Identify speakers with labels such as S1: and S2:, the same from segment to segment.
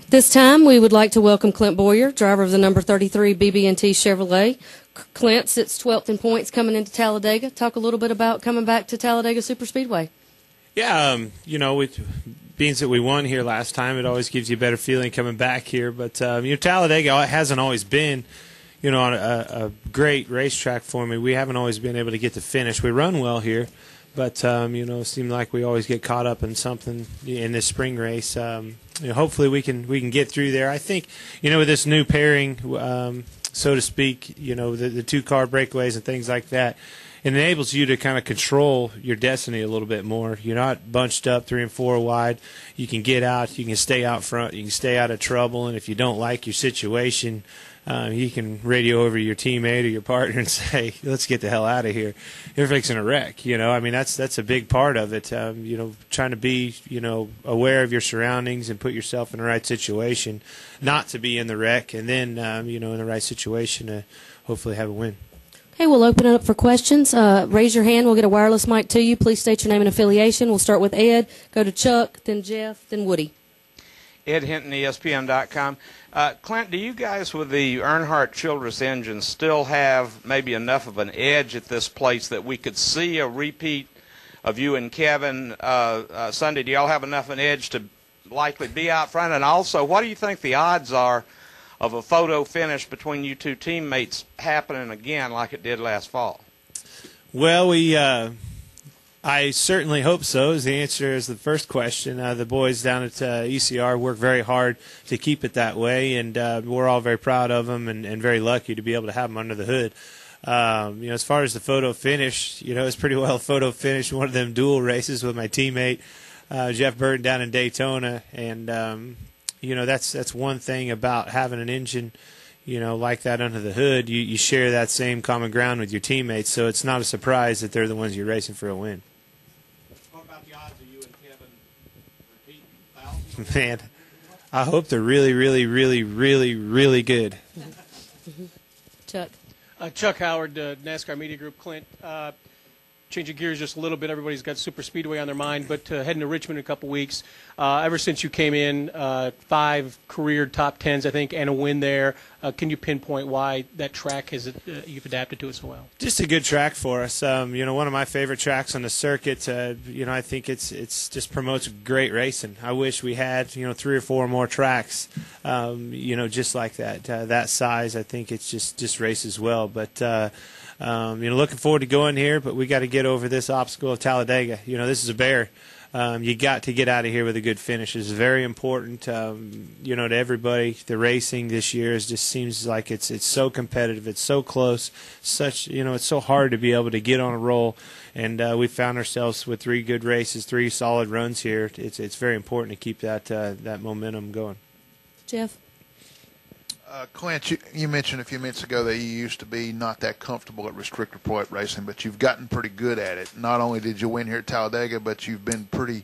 S1: This time, we would like to welcome Clint Bowyer, driver of the number 33 BB&T Chevrolet. Clint sits 12th in points coming into Talladega. Talk a little bit about coming back to Talladega Superspeedway.
S2: Yeah, with being that we won here last time, it always gives you a better feeling coming back here. But Talladega hasn't always been, a great racetrack for me. We haven't always been able to get to finish. We run well here, but it seemed like we always get caught up in something in this spring race. Hopefully we can get through there. I think with this new pairing, so to speak, the two-car breakaways and things like that, it enables you to kind of control your destiny a little bit more. You're not bunched up 3 and 4 wide. You can get out. You can stay out front. You can stay out of trouble. And if you don't like your situation, you can radio over your teammate or your partner and say, let's get the hell out of here. You're fixing a wreck. That's a big part of it. Trying to be, aware of your surroundings and put yourself in the right situation, not to be in the wreck, and then, in the right situation to hopefully have a win.
S1: Okay, we'll open it up for questions. Raise your hand. We'll get a wireless mic to you. Please state your name and affiliation. We'll start with Ed, go to Chuck, then Jeff, then Woody.
S3: Ed Hinton, ESPN.com. Clint, do you guys with the Earnhardt Childress engine still have maybe enough of an edge at this place that we could see a repeat of you and Kevin Sunday? Do y'all have enough of an edge to likely be out front? And also, what do you think the odds are of a photo finish between you two teammates happening again like it did last fall?
S2: Well, I certainly hope so, is the answer is the first question. The boys down at ECR work very hard to keep it that way, and we're all very proud of them and very lucky to be able to have them under the hood. As far as the photo finish, it's pretty well a photo finish in one of them dual races with my teammate, Jeff Burton, down in Daytona, and that's one thing about having an engine like that under the hood. You share that same common ground with your teammates, so it's not a surprise that they're the ones you're racing for a win.
S3: What about the odds of you and Kevin repeating?
S2: Man, I hope they're really, really, really, really, really good.
S1: Chuck.
S4: Chuck Howard, NASCAR Media Group. Clint, changing gears just a little bit. Everybody's got Superspeedway on their mind, but heading to Richmond in a couple weeks. Ever since you came in, 5 career top 10s, I think, and a win there. Can you pinpoint why that track you've adapted to it so well?
S2: Just a good track for us. One of my favorite tracks on the circuit. I think it's just promotes great racing. I wish we had 3 or 4 more tracks. Just like that. That size, I think it's just races well. But looking forward to going here, but we got to get over this obstacle of Talladega. This is a bear. You got to get out of here with a good finish. It's very important, to everybody. The racing this year just seems like it's so competitive. It's so close. It's so hard to be able to get on a roll. And we found ourselves with 3 good races, 3 solid runs here. It's very important to keep that momentum going.
S1: Jeff.
S5: Clint, you mentioned a few minutes ago that you used to be not that comfortable at restrictor point racing, but you've gotten pretty good at it. Not only did you win here at Talladega, but you've been pretty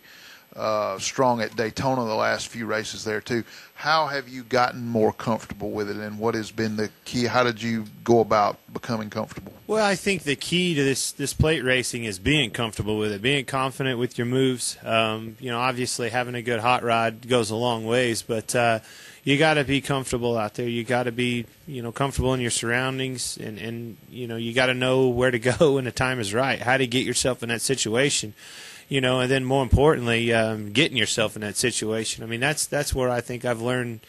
S5: strong at Daytona the last few races there too. How have you gotten more comfortable with it, and what has been the key? How did you go about becoming comfortable?
S2: Well, I think the key to this plate racing is being comfortable with it, being confident with your moves. Obviously having a good hot rod goes a long ways, but you got to be comfortable out there. You got to be, comfortable in your surroundings, and you got to know where to go when the time is right, how to get yourself in that situation, and then more importantly, getting yourself in that situation. I mean, that's where I think I've learned,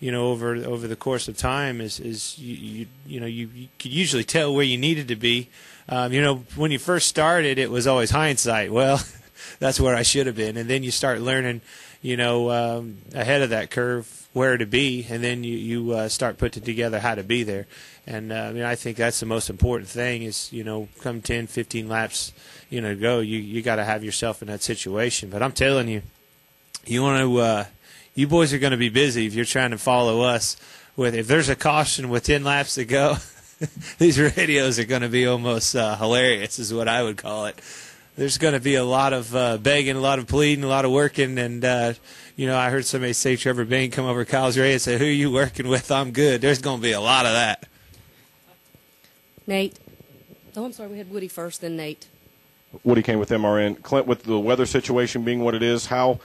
S2: over the course of time is you could usually tell where you needed to be. When you first started, it was always hindsight. Well, that's where I should have been, and then you start learning, ahead of that curve where to be, and then you start putting together how to be there. And I think that's the most important thing is, come 10, 15 laps, go, you got to have yourself in that situation. But I'm telling you, you boys are going to be busy if you're trying to follow us. If there's a caution with 10 laps to go, these radios are going to be almost hilarious is what I would call it. There's going to be a lot of begging, a lot of pleading, a lot of working, and I heard somebody say Trevor Bain come over to Kyle's radio and say, "Who are you working with? I'm good." There's going to be a lot of that.
S1: Nate. Oh, I'm sorry. We had Woody first, then Nate.
S6: Woody came with MRN. Clint, with the weather situation being what it is, how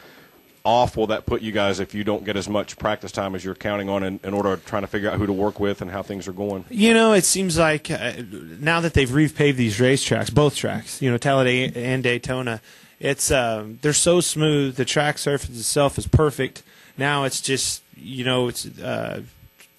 S6: off will that put you guys if you don't get as much practice time as you're counting on in order to trying to figure out who to work with and how things are going?
S2: You know, it seems like now that they've repaved these racetracks, both tracks, you know, Talladega and Daytona, it's they're so smooth. The track surface itself is perfect. Now it's just, you know, it's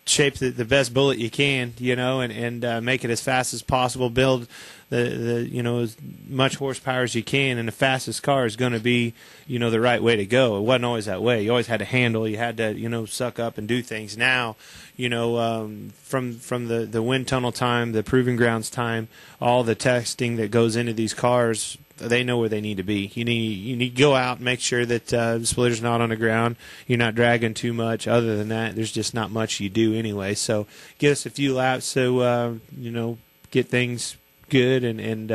S2: shape the best bullet you can, you know, and make it as fast as possible. Build the you know, as much horsepower as you can, and the fastest car is going to be, you know, the right way to go. It wasn't always that way. You always had to handle. You had to, you know, suck up and do things. Now, you know, from the wind tunnel time, the proving grounds time, all the testing that goes into these cars, they know where they need to be. You need to go out and make sure that the splitter's not on the ground. You're not dragging too much. Other than that, there's just not much you do anyway. So get us a few laps so you know, get things good, and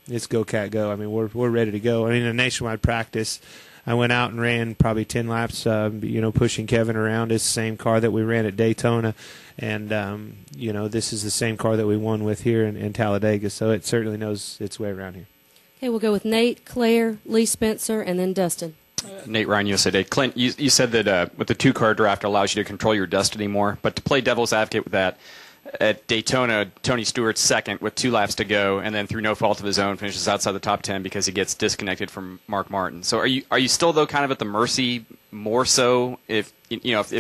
S2: it's go cat go. I mean, we're ready to go. I mean, a nationwide practice, I went out and ran probably 10 laps, you know, pushing Kevin around. It's the same car that we ran at Daytona, and you know, this is the same car that we won with here in Talladega. So it certainly knows its way around here.
S1: Okay, we'll go with Nate, Claire, Lee Spencer, and then Dustin.
S7: Nate Ryan, USA Today. Clint, you said that with the two-car draft allows you to control your destiny more, but to play devil's advocate with that, at Daytona, Tony Stewart's second with 2 laps to go, and then through no fault of his own finishes outside the top 10 because he gets disconnected from Mark Martin. So are you still, though, kind of at the mercy more so if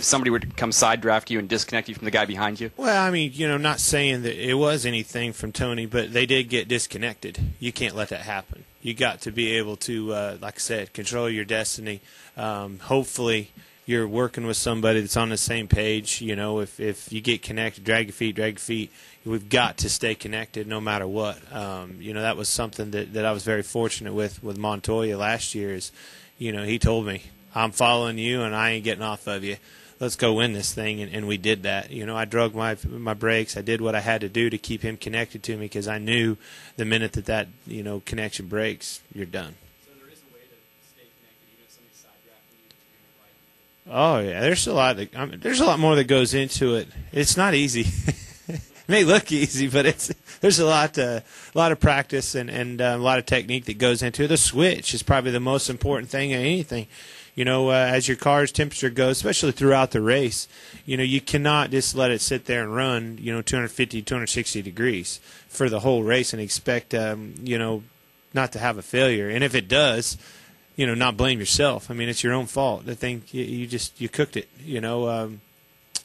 S7: somebody were to come side draft you and disconnect you from the guy behind you?
S2: Well, I mean, you know, not saying that it was anything from Tony, but they did get disconnected. You can't let that happen. You got to be able to, like I said, control your destiny. Hopefully you're working with somebody that's on the same page. You know, if you get connected, drag your feet. We've got to stay connected no matter what. You know, that was something that I was very fortunate with Montoya last year is, you know, he told me, I'm following you and I ain't getting off of you. Let's go win this thing, and we did that. You know, I drug my brakes. I did what I had to do to keep him connected to me because I knew the minute that you know, connection breaks, you're done.
S7: So there is a way to stay connected even if somebody's side drafting you.
S2: Oh yeah, there's a lot more that goes into it. It's not easy. It may look easy, but there's a lot of practice and a lot of technique that goes into it. The switch is probably the most important thing in anything. You know, as your car's temperature goes, especially throughout the race, you know, you cannot just let it sit there and run, you know, 250, 260 degrees for the whole race and expect, you know, not to have a failure. And if it does, you know, not blame yourself. I mean, it's your own fault. The thing, you cooked it, you know.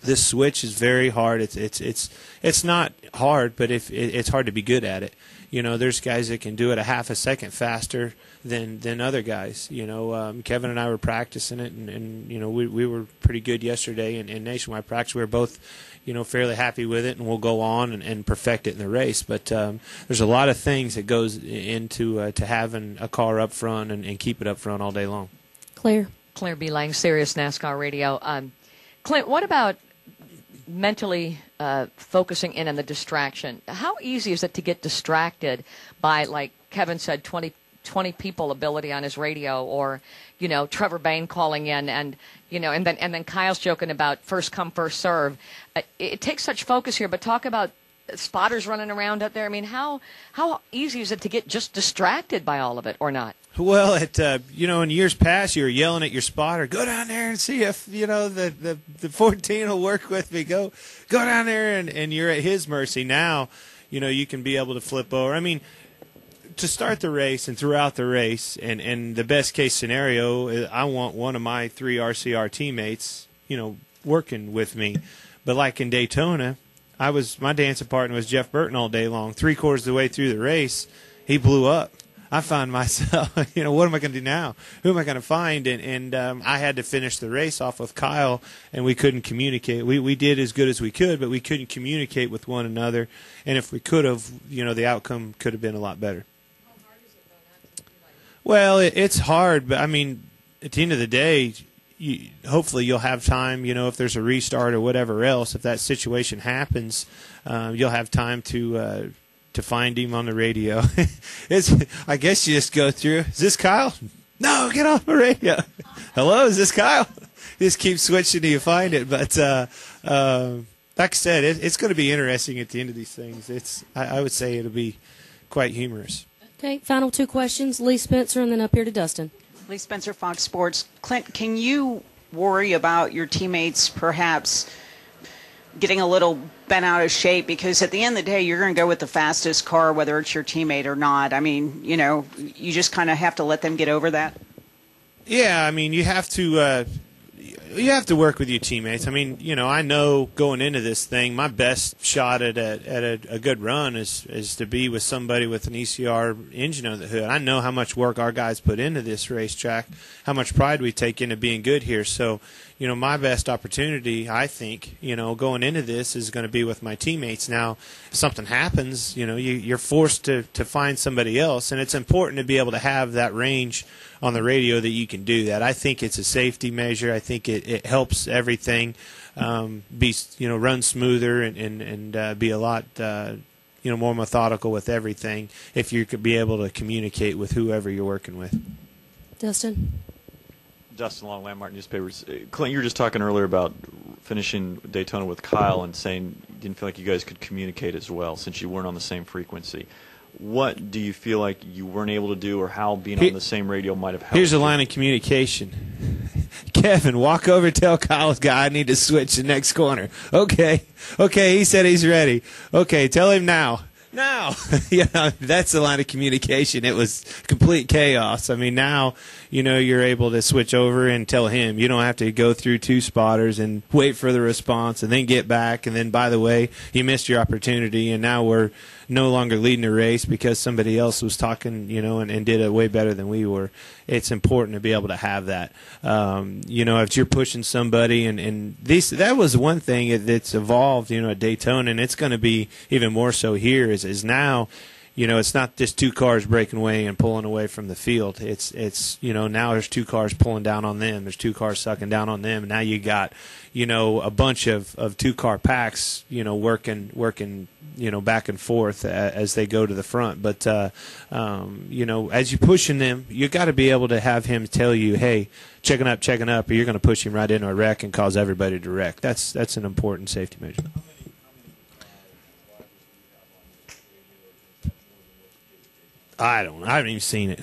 S2: This switch is very hard. It's not hard, but it's hard to be good at it. You know, there's guys that can do it a half a second faster than other guys. You know, Kevin and I were practicing it, and you know, we were pretty good yesterday in nationwide practice. We were both, you know, fairly happy with it, and we'll go on and perfect it in the race. But there's a lot of things that goes into to having a car up front and keep it up front all day long.
S1: Claire
S8: B. Lang, Sirius NASCAR Radio. Clint, what about mentally focusing in on the distraction? How easy is it to get distracted by, like Kevin said, 20 people ability on his radio, or, you know, Trevor Bain calling in, and, you know, and then Kyle's joking about first come, first serve. It takes such focus here, but talk about spotters running around out there. I mean, how easy is it to get just distracted by all of it, or not?
S2: Well, you know, in years past, you were yelling at your spotter, "Go down there and see if, you know, the 14 will work with me. Go down there," and you're at his mercy. Now, you know, you can be able to flip over. I mean, to start the race and throughout the race, and the best case scenario, I want one of my 3 RCR teammates, you know, working with me. But like in Daytona, my dancing partner was Jeff Burton all day long. 3/4 of the way through the race, he blew up. I find myself, you know, what am I going to do now? Who am I going to find? And I had to finish the race off with Kyle, and we couldn't communicate. We did as good as we could, but we couldn't communicate with one another. And if we could have, you know, the outcome could have been a lot better.
S8: How hard is it, though, not to do like?
S2: Well, it's hard, but I mean, at the end of the day, hopefully you'll have time, you know, if there's a restart or whatever else, if that situation happens, you'll have time to find him on the radio. I guess you just go through, is this Kyle? No, get off the radio. Hello, is this Kyle? You just keep switching till you find it. But like I said, it's going to be interesting at the end of these things. I would say it'll be quite humorous.
S1: Okay, final 2 questions. Lee Spencer, and then up here to Dustin.
S9: Lee Spencer, Fox Sports. Clint, can you worry about your teammates perhaps getting a little bent out of shape? Because at the end of the day, you're going to go with the fastest car, whether it's your teammate or not. I mean, you know, you just kind of have to let them get over that.
S2: Yeah, I mean, you have to work with your teammates. I mean, you know, I know going into this thing, my best shot at a good run is to be with somebody with an ECR engine on the hood. I know how much work our guys put into this racetrack, how much pride we take into being good here. So, you know, my best opportunity, I think, you know, going into this is going to be with my teammates. Now, if something happens, you know, you're forced to find somebody else, and it's important to be able to have that range on the radio that you can do that. I think it's a safety measure. I think it helps everything run smoother and be a lot more methodical with everything if you could be able to communicate with whoever you're working with.
S1: Dustin
S10: Long, Landmark Newspapers. Clint, you were just talking earlier about finishing Daytona with Kyle and saying you didn't feel like you guys could communicate as well since you weren't on the same frequency. What do you feel like you weren't able to do, or how being on the same radio might have helped?
S2: Here's a line of communication. Kevin, walk over, tell Kyle's guy I need to switch the next corner. Okay, he said he's ready. Okay, tell him now. Now, that's the line of communication. It was complete chaos. I mean, now, you know, you're able to switch over and tell him. You don't have to go through two spotters and wait for the response and then get back. And then, by the way, you missed your opportunity, and now we're no longer leading the race because somebody else was talking, you know, and did it way better than we were. It's important to be able to have that. If you're pushing somebody, and that was one thing that's evolved, you know, at Daytona, and it's going to be even more so here, is now, you know, it's not just two cars breaking away and pulling away from the field. It's you know, now there's two cars pulling down on them. There's two cars sucking down on them. And now you got, you know, a bunch of two-car packs, you know, working, you know, back and forth as they go to the front. But, you know, as you're pushing them, you got to be able to have him tell you, hey, checking up, or you're going to push him right into a wreck and cause everybody to wreck. That's an important safety measure. I haven't even seen it.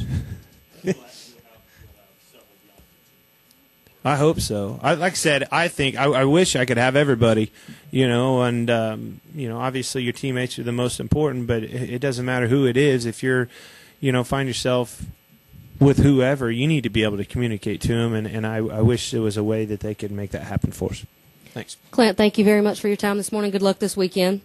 S2: I hope so. Like I said, I wish I could have everybody, you know, and, you know, obviously your teammates are the most important, but it doesn't matter who it is. If you're, you know, find yourself with whoever, you need to be able to communicate to them, and I wish there was a way that they could make that happen for us. Thanks.
S1: Clint, thank you very much for your time this morning. Good luck this weekend.